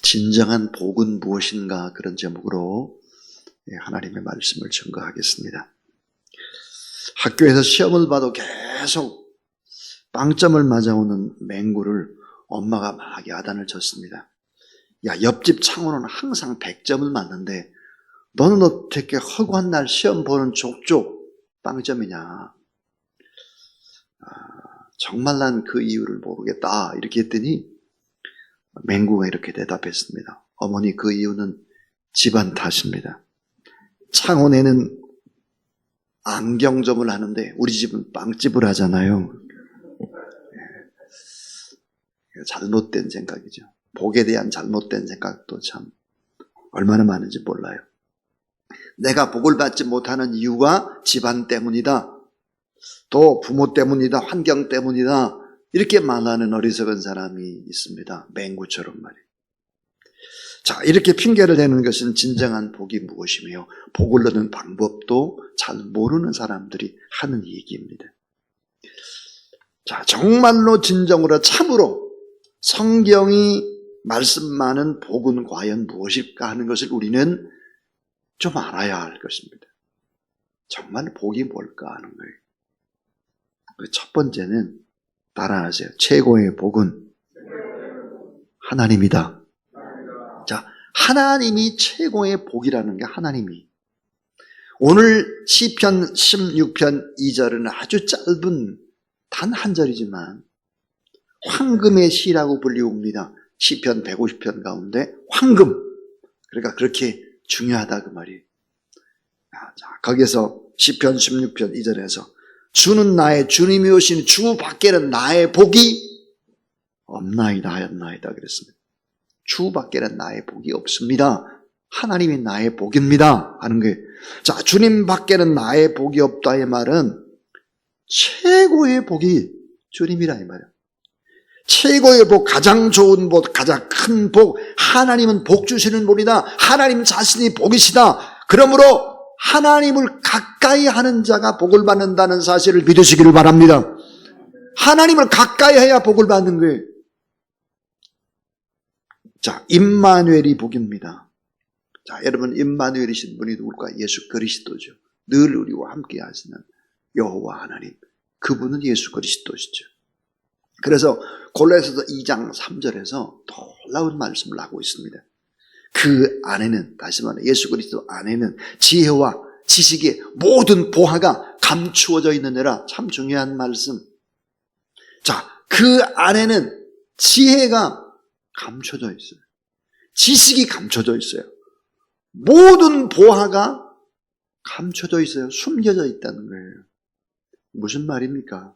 진정한 복은 무엇인가, 그런 제목으로 하나님의 말씀을 증거하겠습니다. 학교에서 시험을 봐도 계속 빵점을 맞아오는 맹구를 엄마가 막 야단을 쳤습니다. 야, 옆집 창호는 항상 100점을 맞는데 너는 어떻게 허구한 날 시험 보는 족족 빵점이냐. 정말 난 그 이유를 모르겠다, 이렇게 했더니 맹구가 이렇게 대답했습니다. 어머니, 그 이유는 집안 탓입니다. 창원에는 안경점을 하는데 우리 집은 빵집을 하잖아요. 잘못된 생각이죠. 복에 대한 잘못된 생각도 참 얼마나 많은지 몰라요. 내가 복을 받지 못하는 이유가 집안 때문이다, 또 부모 때문이다, 환경 때문이다, 이렇게 말하는 어리석은 사람이 있습니다. 맹구처럼 말이에요. 자, 이렇게 핑계를 대는 것은 진정한 복이 무엇이며 복을 얻는 방법도 잘 모르는 사람들이 하는 얘기입니다. 자, 정말로 진정으로 참으로 성경이 말씀하는 복은 과연 무엇일까 하는 것을 우리는 좀 알아야 할 것입니다. 정말 복이 뭘까 하는 거예요. 첫 번째는 따라하세요. 최고의 복은 하나님이다. 자, 하나님이 최고의 복이라는 게 하나님이. 오늘 시편 16편 2절은 아주 짧은 단 한 절이지만 황금의 시라고 불리웁니다. 시편 150편 가운데 황금. 그러니까 그렇게 중요하다, 그 말이. 자, 거기서 시편 16편 2절에서 주는 나의 주님이 오시니 주 밖에는 나의 복이 없나이다 하였나이다 그랬습니다. 주 밖에는 나의 복이 없습니다. 하나님이 나의 복입니다 하는 거예요. 자, 주님 밖에는 나의 복이 없다의 말은 최고의 복이 주님이라 이 말이에요. 최고의 복, 가장 좋은 복, 가장 큰 복, 하나님은 복 주시는 분이다. 하나님 자신이 복이시다. 그러므로 하나님을 가까이 하는 자가 복을 받는다는 사실을 믿으시기를 바랍니다. 하나님을 가까이 해야 복을 받는 거예요. 자, 임마누엘이 복입니다. 자, 여러분, 임마누엘이신 분이 누굴까? 예수 그리스도죠. 늘 우리와 함께 하시는 여호와 하나님, 그분은 예수 그리스도시죠. 그래서 골로새서 2장 3절에서 놀라운 말씀을 하고 있습니다. 그 안에는, 다시 말해 예수 그리스도 안에는 지혜와 지식의 모든 보화가 감추어져 있느니라. 참 중요한 말씀. 자, 그 안에는 지혜가 감춰져 있어요. 지식이 감춰져 있어요. 모든 보화가 감춰져 있어요. 숨겨져 있다는 거예요. 무슨 말입니까?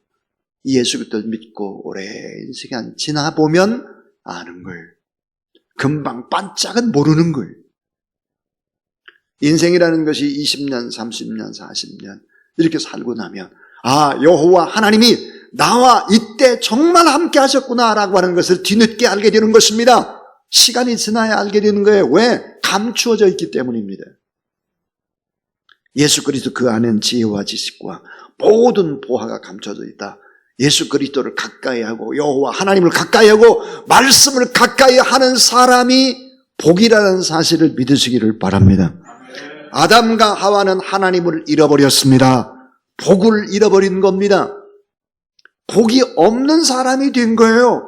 예수 그리스도를 믿고 오랜 시간 지나보면 아는 거예요. 금방 반짝은 모르는 거예요. 인생이라는 것이 20년, 30년, 40년 이렇게 살고 나면 여호와 하나님이 나와 이때 정말 함께 하셨구나라고 하는 것을 뒤늦게 알게 되는 것입니다. 시간이 지나야 알게 되는 거예요. 왜? 감추어져 있기 때문입니다. 예수 그리스도 그 안엔 지혜와 지식과 모든 보화가 감춰져 있다. 예수 그리스도를 가까이 하고 여호와 하나님을 가까이 하고 말씀을 가까이 하는 사람이 복이라는 사실을 믿으시기를 바랍니다. 아담과 하와는 하나님을 잃어버렸습니다. 복을 잃어버린 겁니다. 복이 없는 사람이 된 거예요.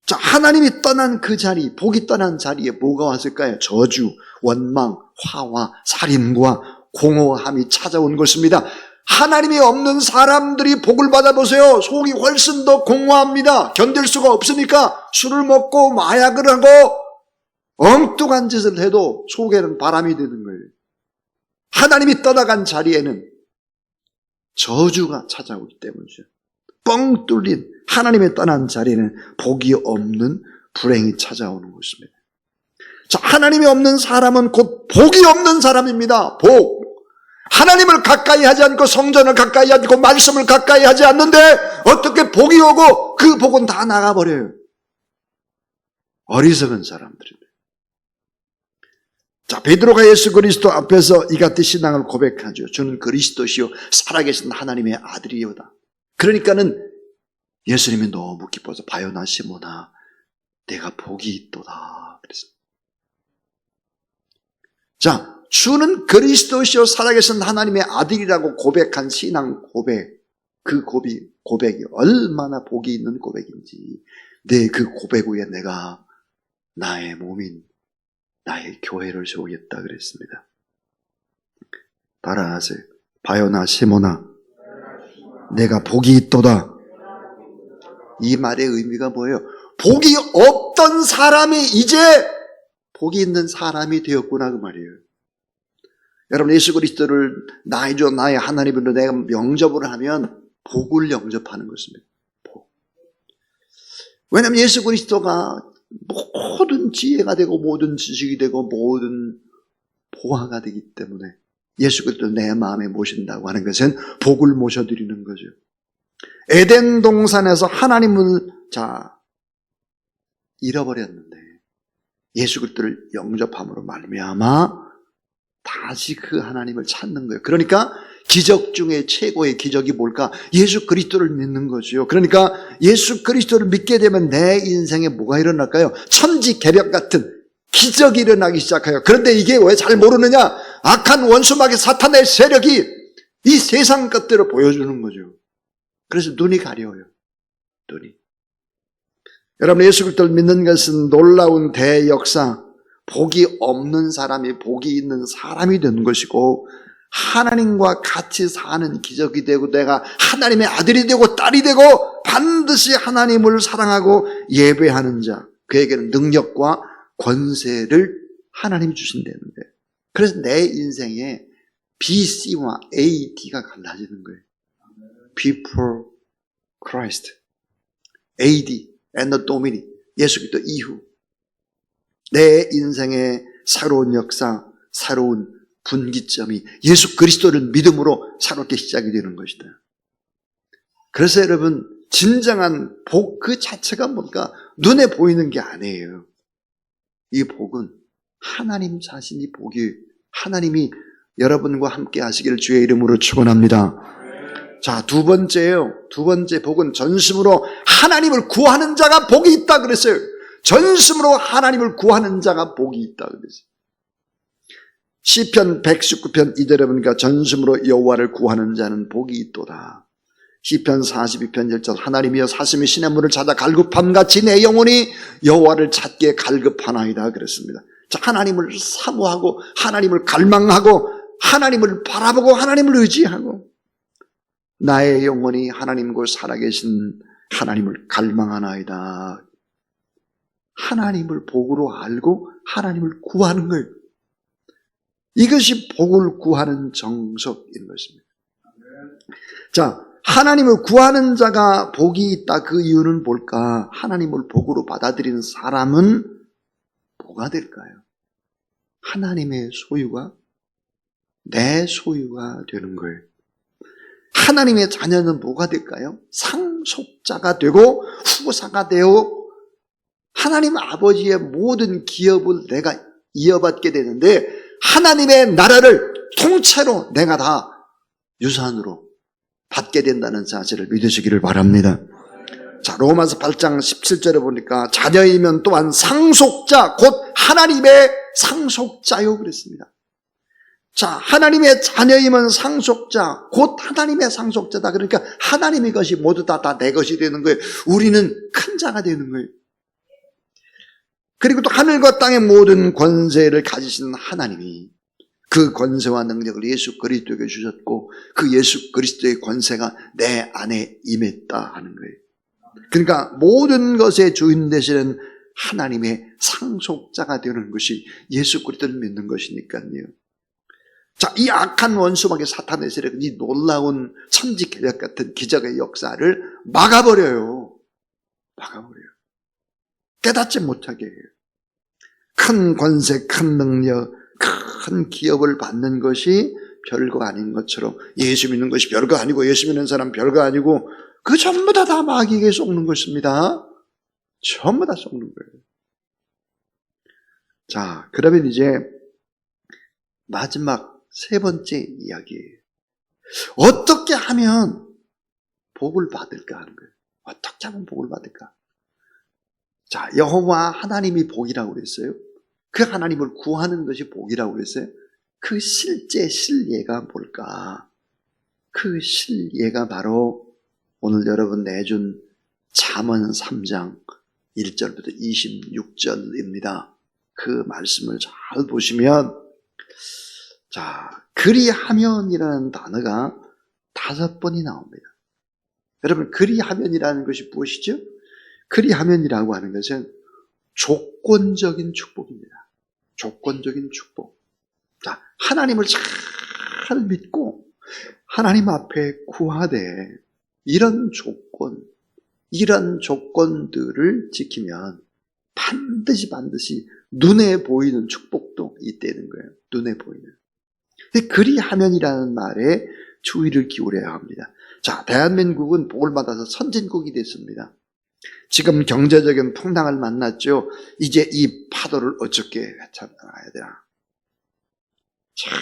자, 하나님이 떠난 그 자리, 복이 떠난 자리에 뭐가 왔을까요? 저주, 원망, 화와 살인과 공허함이 찾아온 것입니다. 하나님이 없는 사람들이 복을 받아보세요. 속이 훨씬 더 공허합니다. 견딜 수가 없으니까 술을 먹고 마약을 하고 엉뚱한 짓을 해도 속에는 바람이 드는 거예요. 하나님이 떠나간 자리에는 저주가 찾아오기 때문이죠. 뻥 뚫린 하나님이 떠난 자리에는 복이 없는 불행이 찾아오는 것입니다. 자, 하나님이 없는 사람은 곧 복이 없는 사람입니다. 복. 하나님을 가까이 하지 않고 성전을 가까이 하지 않고 말씀을 가까이 하지 않는데 어떻게 복이 오고 그 복은 다 나가버려요. 어리석은 사람들입니다. 자, 베드로가 예수 그리스도 앞에서 이 같은 신앙을 고백하죠. 주는 그리스도시요 살아계신 하나님의 아들이요다. 그러니까는 예수님이 너무 기뻐서 바요나 시모나, 내가 복이 있도다 그랬습니다. 자, 주는 그리스도시요 살아계신 하나님의 아들이라고 고백한 신앙 고백, 그 고백이 얼마나 복이 있는 고백인지, 그 고백 위에 내가 나의 몸인 나의 교회를 세우겠다 그랬습니다. 따라하세요. 바요나 시모나, 내가 복이 있도다. 이 말의 의미가 뭐예요? 복이 없던 사람이 이제 복이 있는 사람이 되었구나 그 말이에요. 여러분, 예수 그리스도를 나의 주 나의 하나님으로 내가 영접을 하면 복을 영접하는 것입니다. 복. 왜냐하면 예수 그리스도가 모든 지혜가 되고 모든 지식이 되고 모든 보화가 되기 때문에 예수 그리스도를 내 마음에 모신다고 하는 것은 복을 모셔드리는 거죠. 에덴 동산에서 하나님을 잃어버렸는데 예수 그리스도를 영접함으로 말미암아 다시 그 하나님을 찾는 거예요. 그러니까 기적 중에 최고의 기적이 뭘까? 예수 그리스도를 믿는 거죠. 그러니까 예수 그리스도를 믿게 되면 내 인생에 뭐가 일어날까요? 천지개벽 같은 기적이 일어나기 시작해요. 그런데 이게 왜 잘 모르느냐? 악한 원수마귀 사탄의 세력이 이 세상 것들을 보여주는 거죠. 그래서 눈이 가려워요. 눈이. 여러분, 예수 그리스도를 믿는 것은 놀라운 대역사, 복이 없는 사람이 복이 있는 사람이 되는 것이고, 하나님과 같이 사는 기적이 되고, 내가 하나님의 아들이 되고 딸이 되고 반드시 하나님을 사랑하고 예배하는 자, 그에게는 능력과 권세를 하나님이 주신다는 거예요. 그래서 내 인생에 BC와 AD가 갈라지는 거예요. Before Christ, AD and the Domini, 예수 그리스도 이후 내 인생의 새로운 역사, 새로운 분기점이 예수 그리스도를 믿음으로 새롭게 시작이 되는 것이다. 그래서 여러분, 진정한 복 그 자체가 뭔가 눈에 보이는 게 아니에요. 이 복은 하나님 자신이 복이, 하나님이 여러분과 함께 하시기를 주의 이름으로 축원합니다. 자, 두 번째요. 두 번째 복은 전심으로 하나님을 구하는 자가 복이 있다 그랬어요. 전심으로 하나님을 구하는 자가 복이 있다 그랬어요. 시편 119편 2절에 보니까 전심으로 여호와를 구하는 자는 복이 있도다. 시편 42편 1절, 하나님이여 사심이 시냇물을 찾아 갈급함같이 내 영혼이 여호와를 찾기에 갈급하나이다 그랬습니다. 자, 하나님을 사모하고 하나님을 갈망하고 하나님을 바라보고 하나님을 의지하고 나의 영혼이 하나님과 살아계신 하나님을 갈망하나이다. 하나님을 복으로 알고 하나님을 구하는 거예요. 이것이 복을 구하는 정석인 것입니다. 자, 하나님을 구하는 자가 복이 있다. 그 이유는 뭘까? 하나님을 복으로 받아들이는 사람은 뭐가 될까요? 하나님의 소유가 내 소유가 되는 거예요. 하나님의 자녀는 뭐가 될까요? 상속자가 되고 후사가 되어 하나님 아버지의 모든 기업을 내가 이어받게 되는데 하나님의 나라를 통째로 내가 다 유산으로 받게 된다는 사실을 믿으시기를 바랍니다. 자, 로마서 8장 17절에 보니까 자녀이면 또한 상속자, 곧 하나님의 상속자요 그랬습니다. 자, 하나님의 자녀이면 상속자, 곧 하나님의 상속자다. 그러니까 하나님의 것이 모두 다 내 것이 되는 거예요. 우리는 큰 자가 되는 거예요. 그리고 또 하늘과 땅의 모든 권세를 가지신 하나님이 그 권세와 능력을 예수 그리스도에게 주셨고 그 예수 그리스도의 권세가 내 안에 임했다 하는 거예요. 그러니까 모든 것의 주인 되시는 하나님의 상속자가 되는 것이 예수 그리스도를 믿는 것이니까요. 자, 이 악한 원수마귀 사탄의 세력은 이 놀라운 천지개벽 같은 기적의 역사를 막아버려요. 막아버려요. 깨닫지 못하게 해요. 큰 권세, 큰 능력, 큰 기업을 받는 것이 별거 아닌 것처럼 예수 믿는 것이 별거 아니고 예수 믿는 사람 별거 아니고 그 전부 다 마귀에게 속는 것입니다. 전부 다 속는 거예요. 자, 그러면 이제 마지막 세 번째 이야기예요. 어떻게 하면 복을 받을까 하는 거예요. 어떻게 하면 복을 받을까? 자, 여호와 하나님이 복이라고 그랬어요. 그 하나님을 구하는 것이 복이라고 그랬어요. 그 실제 실예가 뭘까? 그 실예가 바로 오늘 여러분 내준 잠언 3장 1절부터 26절입니다. 그 말씀을 잘 보시면, 자, 그리하면이라는 단어가 5번이 나옵니다. 여러분, 그리하면이라는 것이 무엇이죠? 그리하면이라고 하는 것은 조건적인 축복입니다. 조건적인 축복. 자, 하나님을 잘 믿고 하나님 앞에 구하되 이런 조건들을 지키면 반드시 눈에 보이는 축복도 있다는 거예요. 눈에 보이는. 그리하면이라는 말에 주의를 기울여야 합니다. 자, 대한민국은 복을 받아서 선진국이 됐습니다. 지금 경제적인 풍랑을 만났죠. 이제 이 파도를 어떻게 헤쳐나가야 되나? 참,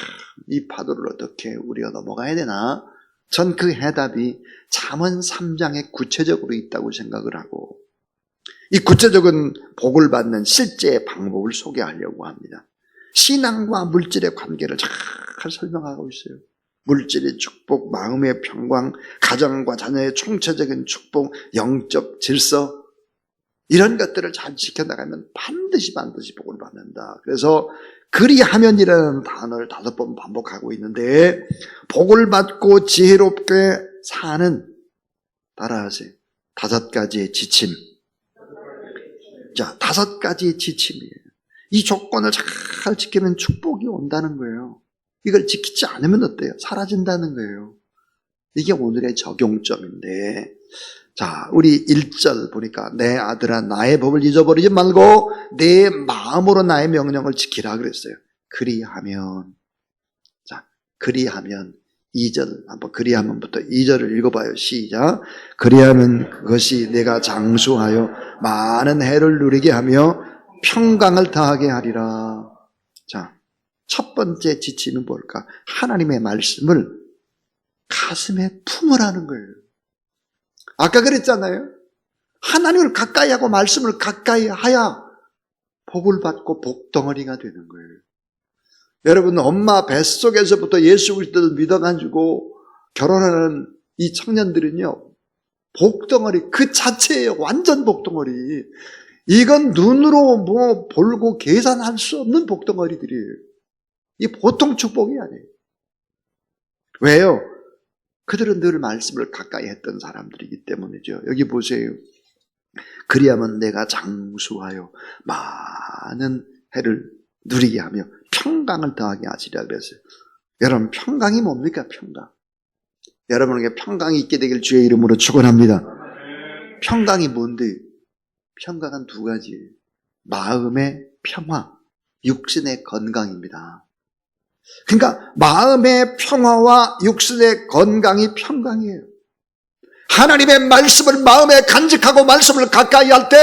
이 파도를 어떻게 우리가 넘어가야 되나? 전 그 해답이 잠언 3장에 구체적으로 있다고 생각을 하고, 이 구체적인 복을 받는 실제 방법을 소개하려고 합니다. 신앙과 물질의 관계를 잘 설명하고 있어요. 물질의 축복, 마음의 평강, 가정과 자녀의 총체적인 축복, 영적 질서, 이런 것들을 잘 지켜나가면 반드시 복을 받는다. 그래서 그리하면이라는 단어를 5번 반복하고 있는데, 복을 받고 지혜롭게 사는, 따라하세요, 5가지의 지침. 자, 5가지의 지침이에요. 이 조건을 잘 지키면 축복이 온다는 거예요. 이걸 지키지 않으면 어때요? 사라진다는 거예요. 이게 오늘의 적용점인데, 자, 우리 1절 보니까 내 아들아 나의 법을 잊어버리지 말고 내 마음으로 나의 명령을 지키라 그랬어요. 그리하면, 자, 그리하면 2절 한번 그리하면부터 2절을 읽어봐요. 시작. 그리하면 그것이 내가 장수하여 많은 해를 누리게 하며 평강을 더하게 하리라. 자, 첫 번째 지침은 뭘까? 하나님의 말씀을 가슴에 품으라는 거예요. 아까 그랬잖아요. 하나님을 가까이 하고 말씀을 가까이 하야 복을 받고 복덩어리가 되는 거예요. 여러분, 엄마 뱃속에서부터 예수 그리스도를 믿어가지고 결혼하는 이 청년들은요, 복덩어리 그 자체예요. 완전 복덩어리. 이건 눈으로 뭐 볼고 계산할 수 없는 복덩어리들이에요. 이 보통 축복이 아니에요. 왜요? 그들은 늘 말씀을 가까이 했던 사람들이기 때문이죠. 여기 보세요. 그리하면 내가 장수하여 많은 해를 누리게 하며 평강을 더하게 하시리라 그랬어요. 여러분, 평강이 뭡니까? 평강. 여러분에게 평강이 있게 되길 주의 이름으로 축원합니다. 평강이 뭔데? 평강은 2가지예요. 마음의 평화, 육신의 건강입니다. 그러니까 마음의 평화와 육신의 건강이 평강이에요. 하나님의 말씀을 마음에 간직하고 말씀을 가까이 할 때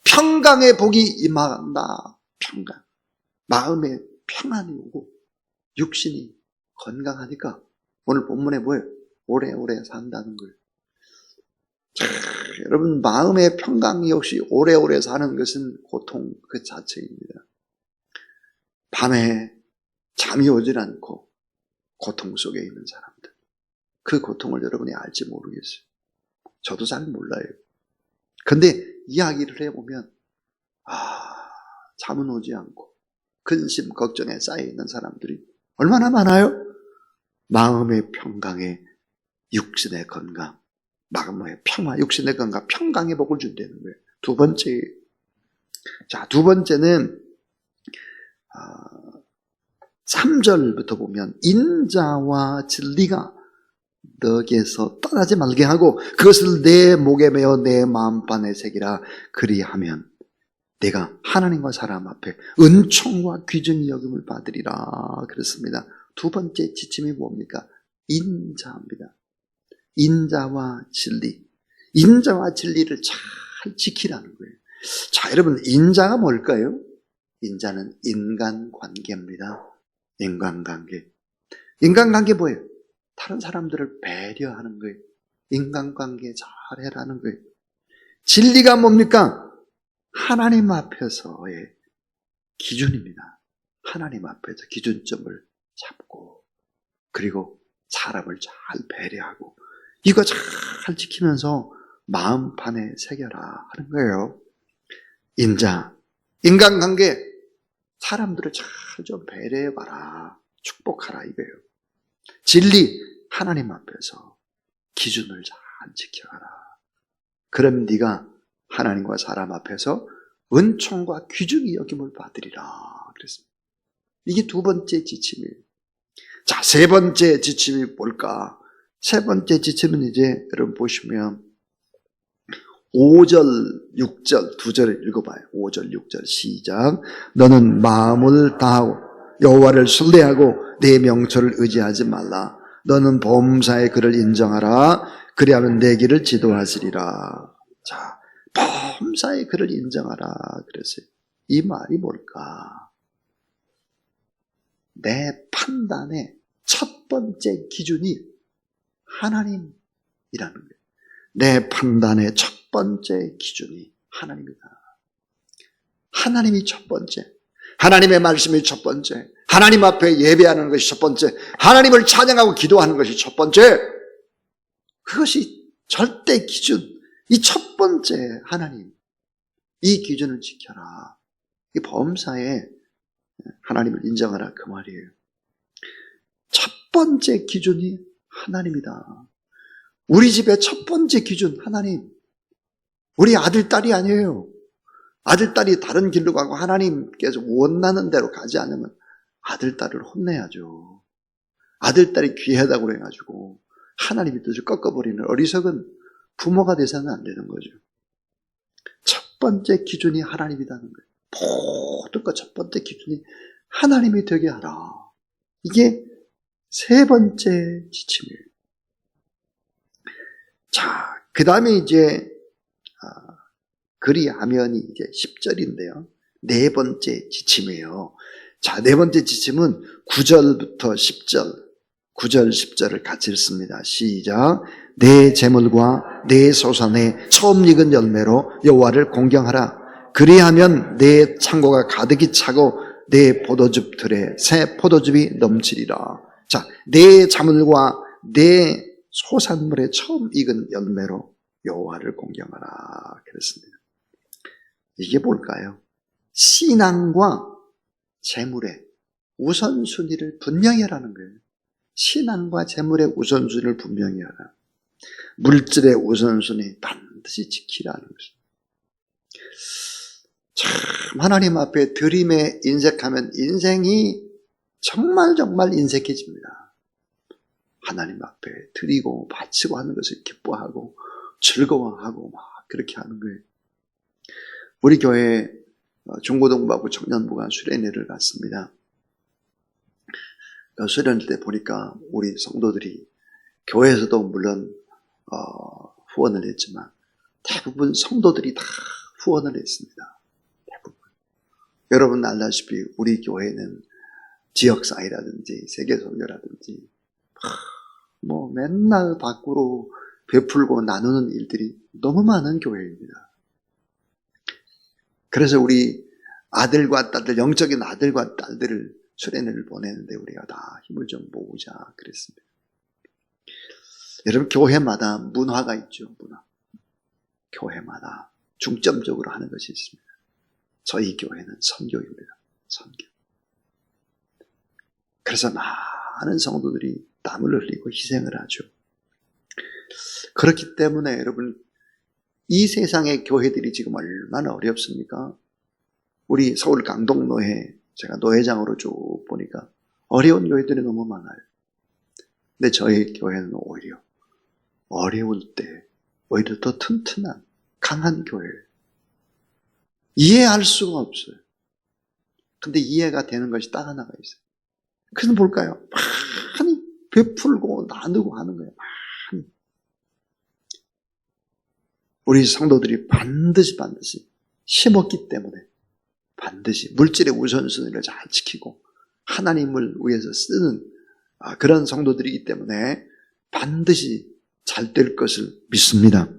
평강의 복이 임한다. 평강. 마음에 평안이 오고 육신이 건강하니까 오늘 본문에 뭐예요? 오래오래 산다는 거예요. 자, 여러분, 마음의 평강이 없이 오래오래 사는 것은 고통 그 자체입니다. 밤에 잠이 오질 않고 고통 속에 있는 사람들, 그 고통을 여러분이 알지 모르겠어요. 저도 잘 몰라요. 근데 이야기를 해보면 잠은 오지 않고 근심 걱정에 쌓여있는 사람들이 얼마나 많아요? 마음의 평강에 육신의 건강, 마음의 평화, 육신의 건강, 평강의 복을 준다는 거예요. 2번째. 자, 2번째는 3절부터 보면 인자와 진리가 너에게서 떠나지 말게 하고 그것을 내 목에 메어 내 마음판에 새기라. 그리하면 내가 하나님과 사람 앞에 은총과 귀중히 여김을 받으리라. 그렇습니다. 2번째 지침이 뭡니까? 인자입니다. 인자와 진리. 인자와 진리를 잘 지키라는 거예요. 자, 여러분, 인자가 뭘까요? 인자는 인간관계입니다. 인간관계. 인간관계 뭐예요? 다른 사람들을 배려하는 거예요. 인간관계 잘해라는 거예요. 진리가 뭡니까? 하나님 앞에서의 기준입니다. 하나님 앞에서 기준점을 잡고, 그리고 사람을 잘 배려하고, 이거 잘 지키면서 마음판에 새겨라 하는 거예요. 인간관계, 사람들을 잘 좀 배려해봐라, 축복하라 이거예요. 진리, 하나님 앞에서 기준을 잘 지켜가라. 그럼 네가 하나님과 사람 앞에서 은총과 귀중히 여김을 받으리라 그랬습니다. 이게 두 번째 지침이에요. 자, 세 번째 지침이 뭘까? 세 번째 지침은 이제 여러분 보시면 5절, 6절 두 절을 읽어봐요. 5절, 6절 시작. 너는 마음을 다하고 여호와를 신뢰하고 내 명철을 의지하지 말라. 너는 범사의 그를 인정하라. 그리하면 내 길을 지도하시리라. 자, 범사의 그를 인정하라 그랬어요. 이 말이 뭘까? 내 판단의 첫 번째 기준이 하나님이라는 거예요. 내 판단의 첫 번째 기준이 하나님이다. 하나님이 첫 번째. 하나님의 말씀이 첫 번째. 하나님 앞에 예배하는 것이 첫 번째. 하나님을 찬양하고 기도하는 것이 첫 번째. 그것이 절대 기준. 이 첫 번째 하나님. 이 기준을 지켜라. 이 범사에 하나님을 인정하라 그 말이에요. 첫 번째 기준이 하나님이다. 우리 집의 첫 번째 기준 하나님. 우리 아들, 딸이 아니에요. 아들, 딸이 다른 길로 가고 하나님께서 원하는 대로 가지 않으면 아들, 딸을 혼내야죠. 아들, 딸이 귀하다고 해가지고 하나님의 뜻을 꺾어버리는 어리석은 부모가 돼서는 안 되는 거죠. 첫 번째 기준이 하나님이라는 거예요. 모든 것 첫 번째 기준이 하나님이 되게 하라. 이게 세 번째 지침이에요. 자, 그 다음에 이제 그리하면이 이제 10절인데요. 네 번째 지침이에요. 자, 네 번째 지침은 9절부터 10절, 9절, 10절을 같이 읽습니다. 시작. 내 재물과 내 소산의 처음 익은 열매로 여호와를 공경하라. 그리하면 내 창고가 가득히 차고 내 포도즙 틀에 새 포도즙이 넘치리라. 자, 내 자물과 내 소산물의 처음 익은 열매로 여호와를 공경하라 그랬습니다. 이게 뭘까요? 신앙과 재물의 우선순위를 분명히 하라는 거예요. 신앙과 재물의 우선순위를 분명히 하라. 물질의 우선순위 반드시 지키라는 것입니다. 참 하나님 앞에 드림에 인색하면 인생이 정말 인색해집니다. 하나님 앞에 드리고 바치고 하는 것을 기뻐하고 즐거워하고 막 그렇게 하는 거예요. 우리 교회 중고등부하고 청년부가 수련회를 갔습니다. 수련회 때 보니까 우리 성도들이 교회에서도 물론 후원을 했지만 대부분 성도들이 다 후원을 했습니다. 대부분. 여러분 알다시피 우리 교회는 지역사회라든지 세계선교라든지 뭐 맨날 밖으로 베풀고 나누는 일들이 너무 많은 교회입니다. 그래서 우리 아들과 딸들, 영적인 아들과 딸들을 수련회를 보내는데 우리가 다 힘을 좀 모으자 그랬습니다. 여러분 교회마다 문화가 있죠. 문화. 교회마다 중점적으로 하는 것이 있습니다. 저희 교회는 선교입니다. 선교. 그래서 많은 성도들이 땀을 흘리고 희생을 하죠. 그렇기 때문에 여러분 이 세상의 교회들이 지금 얼마나 어렵습니까? 우리 서울 강동노회 제가 노회장으로 쭉 보니까 어려운 교회들이 너무 많아요. 근데 저희 교회는 오히려 어려울 때 오히려 더 튼튼한 강한 교회예요. 이해할 수가 없어요. 근데 이해가 되는 것이 딱 하나가 있어요. 그래서 뭘까요? 많이 베풀고 나누고 하는 거예요. 많이. 우리 성도들이 반드시 심었기 때문에 반드시 물질의 우선순위를 잘 지키고 하나님을 위해서 쓰는 그런 성도들이기 때문에 반드시 잘 될 것을 믿습니다.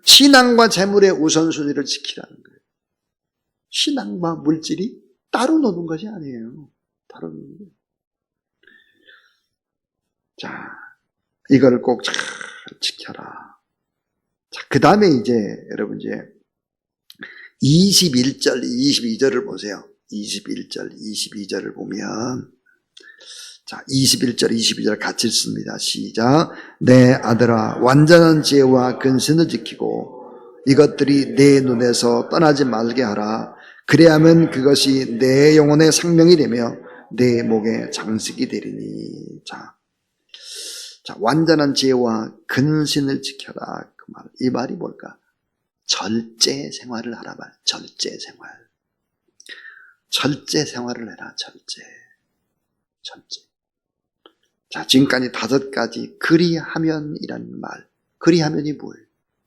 신앙과 재물의 우선순위를 지키라는 거예요. 신앙과 물질이 따로 노는 것이 아니에요. 따로 노는 거예요. 자, 이걸 꼭 잘 지켜라. 자, 그 다음에 이제 여러분 이제 21절, 22절을 보세요. 21절, 22절을 보면, 자, 21절, 22절 같이 읽습니다. 시작. 내 아들아, 완전한 지혜와 근신을 지키고 이것들이 내 눈에서 떠나지 말게 하라. 그래야만 그것이 내 영혼의 생명이 되며 내 목의 장식이 되리니. 자, 완전한 지혜와 근신을 지켜라. 그 말, 이 말이 뭘까? 절제 생활을 하라 말. 절제 생활. 절제 생활을 해라. 절제. 자, 지금까지 5가지 그리하면이라는 말. 그리하면이 뭐예요?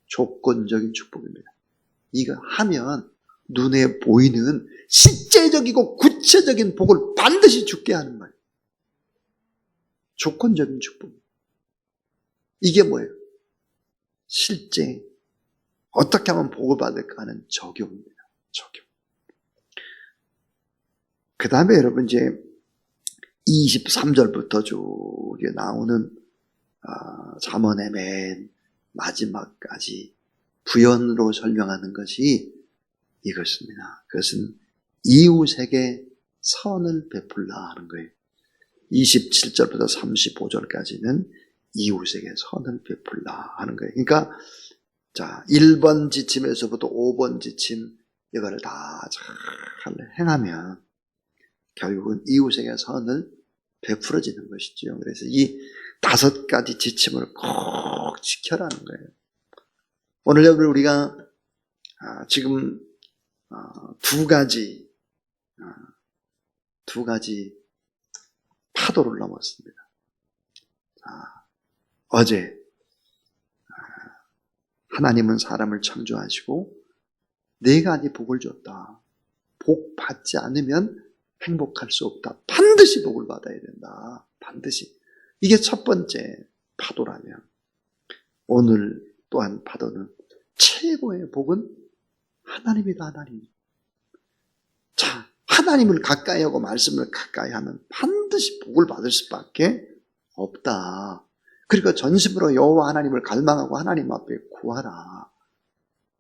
조건적인 축복입니다. 이거 하면 눈에 보이는 실제적이고 구체적인 복을 반드시 주게 하는 말. 조건적인 축복. 이게 뭐예요? 실제 어떻게 하면 복을 받을까 하는 적용입니다. 적용. 그 다음에 여러분 이제 23절부터 쭉 나오는 잠언의 맨 마지막까지 부연으로 설명하는 것이 이것입니다. 그것은 이웃에게 선을 베풀라 하는 거예요. 27절부터 35절까지는 이웃에게 선을 베풀라 하는 거예요. 그러니까 자, 1번 지침에서부터 5번 지침 이거를 다 잘 행하면 결국은 이웃에게 선을 베풀어지는 것이죠. 그래서 이 5가지 지침을 꼭 지켜라는 거예요. 오늘 여러분 우리가 지금 두 가지 파도를 넘었습니다. 어제 하나님은 사람을 창조하시고 4가지 복을 줬다. 복 받지 않으면 행복할 수 없다. 반드시 복을 받아야 된다. 반드시. 이게 첫 번째 파도라면 오늘 또한 파도는 최고의 복은 하나님이다. 하나님. 자, 하나님을 가까이 하고 말씀을 가까이 하면 반드시 복을 받을 수밖에 없다. 그러니까 전심으로 여호와 하나님을 갈망하고 하나님 앞에 구하라.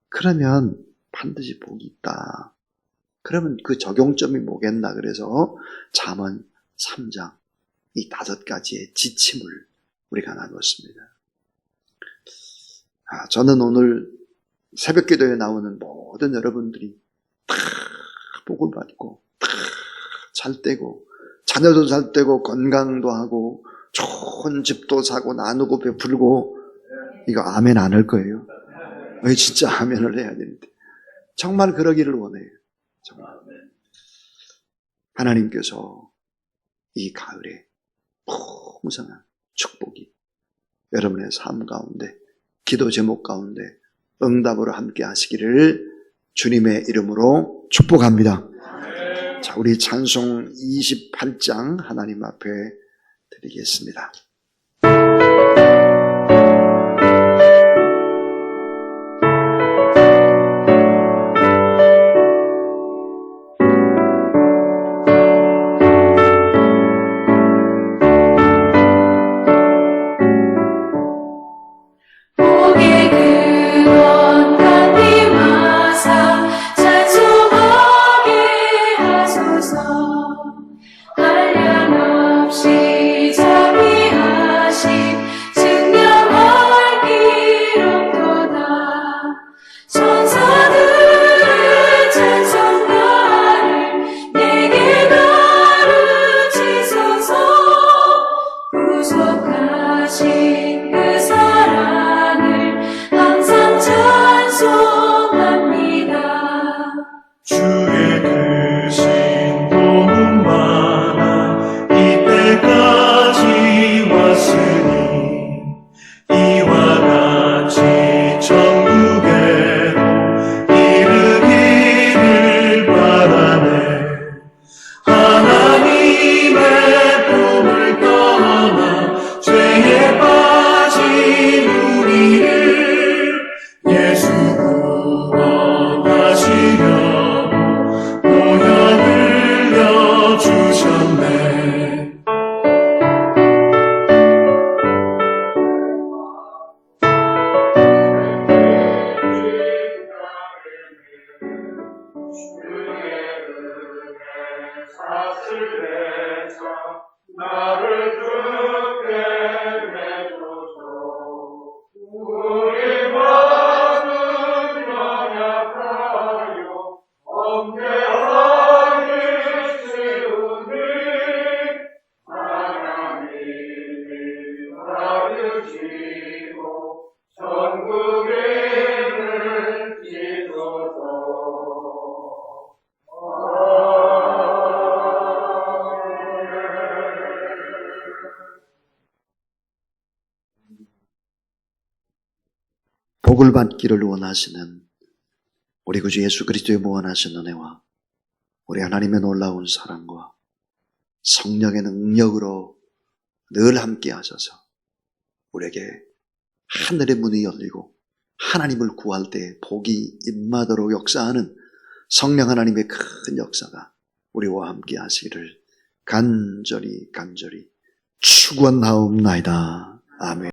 그러면 반드시 복이 있다. 그러면 그 적용점이 뭐겠나. 그래서 잠언 3장 이 5가지의 지침을 우리가 나눴습니다. 저는 오늘 새벽 기도에 나오는 모든 여러분들이 다 복을 받고 다 잘 되고 자녀도 잘 되고 건강도 하고 좋은 집도 사고 나누고 베풀고 이거 아멘 안 할 거예요. 진짜 아멘을 해야 되는데 정말 그러기를 원해요. 정말. 하나님께서 이 가을에 풍성한 축복이 여러분의 삶 가운데 기도 제목 가운데 응답으로 함께 하시기를 주님의 이름으로 축복합니다. 자, 우리 찬송 28장 하나님 앞에 드리겠습니다. 한량없이 자비하소서. 복을 받기를 원하시는 우리 구주 예수 그리스도의 무한하신 은혜와 우리 하나님의 놀라운 사랑과 성령의 능력으로 늘 함께 하셔서 우리에게 하늘의 문이 열리고 하나님을 구할 때 복이 임하도록 역사하는 성령 하나님의 큰 역사가 우리와 함께 하시기를 간절히 축원하옵나이다. 아멘.